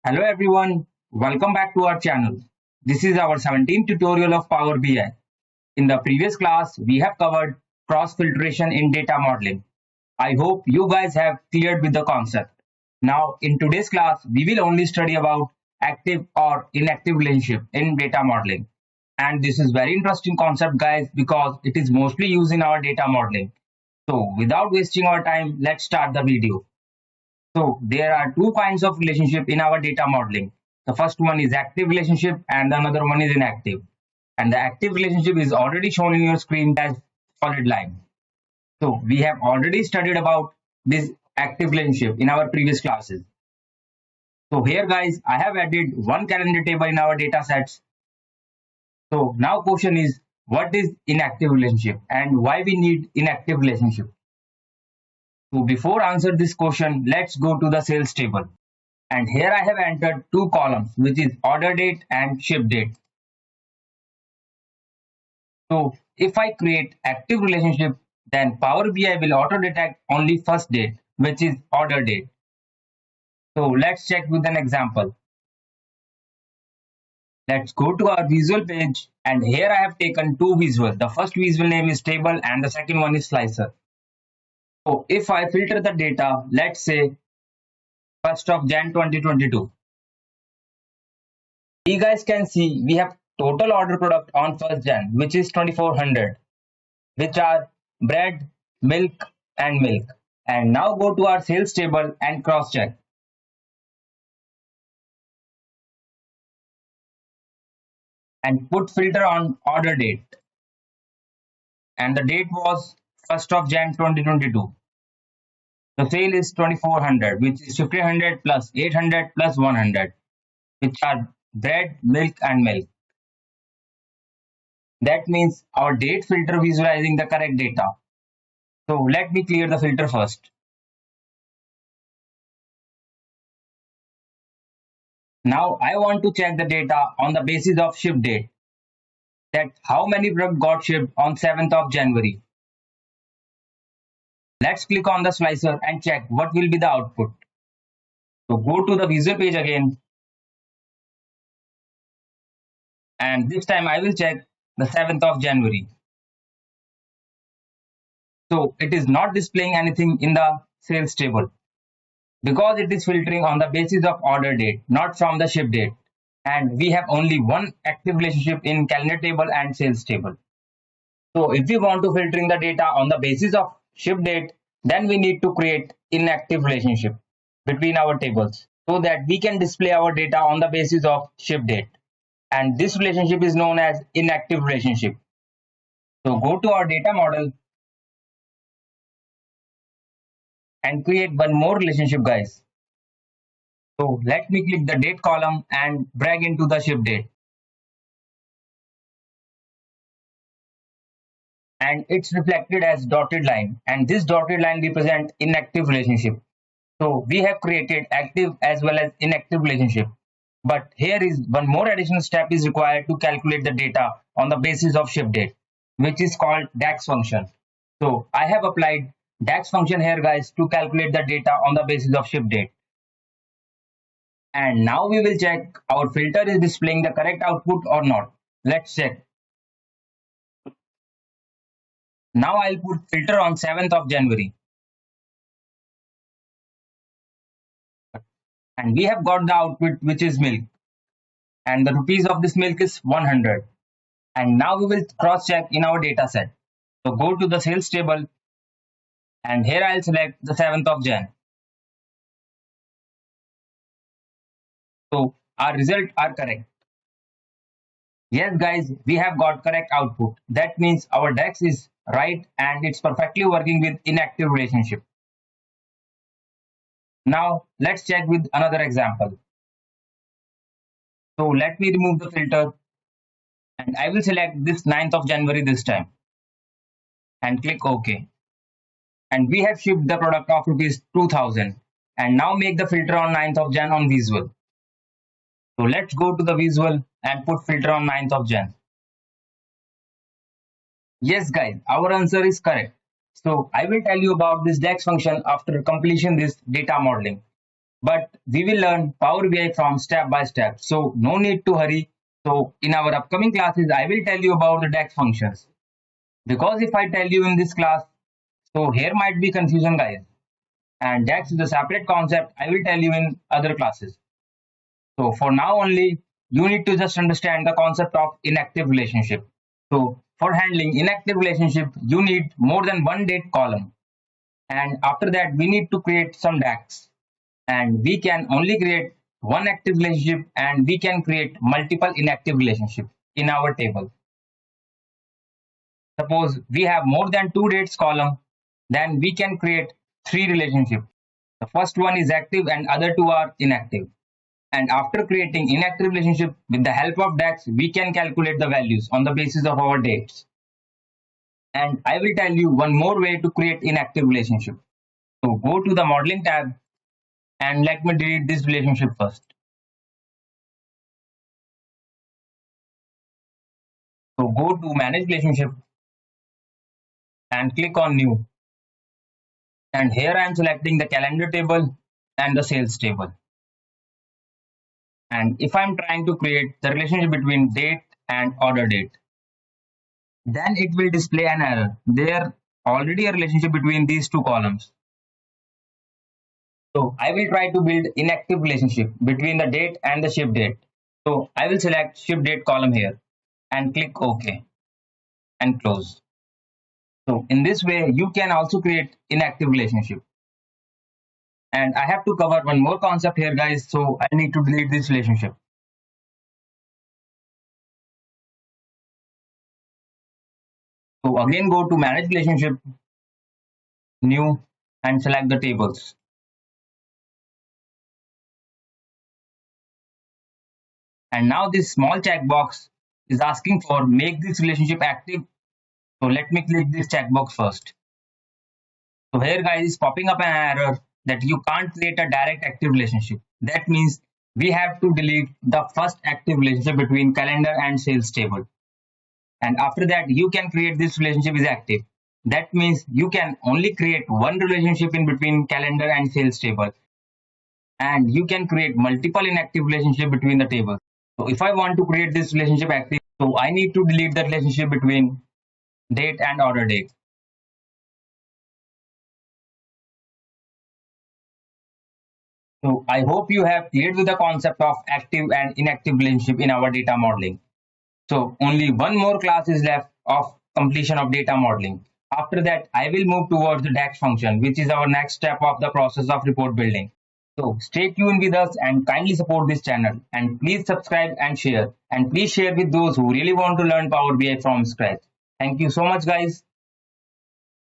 Hello everyone, welcome back to our channel. This is our 17th tutorial of Power BI. In the previous class, we have covered cross-filtration in data modeling. I hope you guys have cleared with the concept. Now, in today's class, we will only study about active or inactive relationship in data modeling. And this is very interesting concept guys because it is mostly used in our data modeling. So without wasting our time, let's start the video. So there are two kinds of relationship in our data modeling. The first one is active relationship and the another one is inactive. And the active relationship is already shown in your screen as solid line. So we have already studied about this active relationship in our previous classes. So here guys, I have added one calendar table in our data sets. So now question is, what is inactive relationship and why we need inactive relationship? So before answer this question, let's go to the sales table. And here I have entered two columns, which is order date and ship date. So if I create active relationship, then Power BI will auto detect only first date, which is order date. So let's check with an example. Let's go to our visual page, and here I have taken two visuals. The first visual name is table and the second one is slicer. So if I filter the data, let's say 1st of Jan 2022. You guys can see we have total order product on 1st Jan, which is 2400, which are bread, milk, and milk. And now go to our sales table and cross check. And put filter on order date. And the date was 1st of Jan 2022. The sale is 2400, which is 1500 plus 800 plus 100, which are bread, milk, and milk. That means our date filter visualizing the correct data. So let me clear the filter first. Now I want to check the data on the basis of ship date. That how many products got shipped on 7th of January. Let's click on the slicer and check what will be the output. So go to the visual page again. And this time I will check the 7th of January. So it is not displaying anything in the sales table because it is filtering on the basis of order date, not from the ship date. And we have only one active relationship in calendar table and sales table. So if we want to filtering the data on the basis of ship date, then we need to create inactive relationship between our tables so that we can display our data on the basis of ship date. And this relationship is known as inactive relationship. So go to our data model and create one more relationship guys. So let me click the date column and drag into the ship date. And it's reflected as dotted line, and this dotted line represents inactive relationship. So we have created active as well as inactive relationship. But here is one more additional step is required to calculate the data on the basis of ship date, which is called DAX function. So I have applied DAX function here guys to calculate the data on the basis of ship date. And now we will check our filter is displaying the correct output or not. Let's check. Now I'll put filter on 7th of January. And we have got the output which is milk. And the rupees of this milk is 100. And now we will cross check in our data set. So go to the sales table and here I'll select the 7th of Jan. So our results are correct. Yes guys, we have got correct output. That means our DAX is right and it's perfectly working with inactive relationship. Now let's check with another example. So let me remove the filter and I will select this 9th of January this time and click OK. And we have shipped the product of rupees 2000 and now make the filter on 9th of Jan on visual. So let's go to the visual and put filter on 9th of Jan. Yes guys, our answer is correct. So I will tell you about this DAX function after completion this data modeling. but we will learn Power BI from step by step. So no need to hurry. So in our upcoming classes, I will tell you about the DAX functions. Because if I tell you in this class, so here might be confusion, guys. And DAX is a separate concept. I will tell you in other classes. So for now only, you need to just understand the concept of inactive relationship. So for handling inactive relationship, you need more than one date column. And after that, we need to create some DAX. And we can only create one active relationship and we can create multiple inactive relationships in our table. Suppose we have more than two dates column, then we can create three relationships. The first one is active and other two are inactive. And after creating inactive relationship with the help of DAX, we can calculate the values on the basis of our dates. And I will tell you one more way to create inactive relationship. So go to the modeling tab and let me delete this relationship first. So go to manage relationship and click on new. And here I am selecting the calendar table and the sales table. And if I'm trying to create the relationship between date and order date, then it will display an error. There already a relationship between these two columns. So I will try to build inactive relationship between the date and the ship date. So I will select ship date column here and click OK and close. So in this way, you can also create inactive relationship. And I have to cover one more concept here, guys. So I need to delete this relationship. So again, go to manage relationship, new, and select the tables. And now this small checkbox is asking for make this relationship active. So let me click this checkbox first. So here, guys, is popping up an error that you can't create a direct active relationship. That means we have to delete the first active relationship between calendar and sales table. And after that, you can create this relationship is active. That means you can only create one relationship in between calendar and sales table. And you can create multiple inactive relationship between the tables. So if I want to create this relationship active, so I need to delete the relationship between date and order date. So I hope you have played with the concept of active and inactive relationship in our data modeling. So only one more class is left of completion of data modeling. After that, I will move towards the DAX function, which is our next step of the process of report building. So stay tuned with us and kindly support this channel. And please subscribe and share. And please share with those who really want to learn Power BI from scratch. Thank you so much, guys.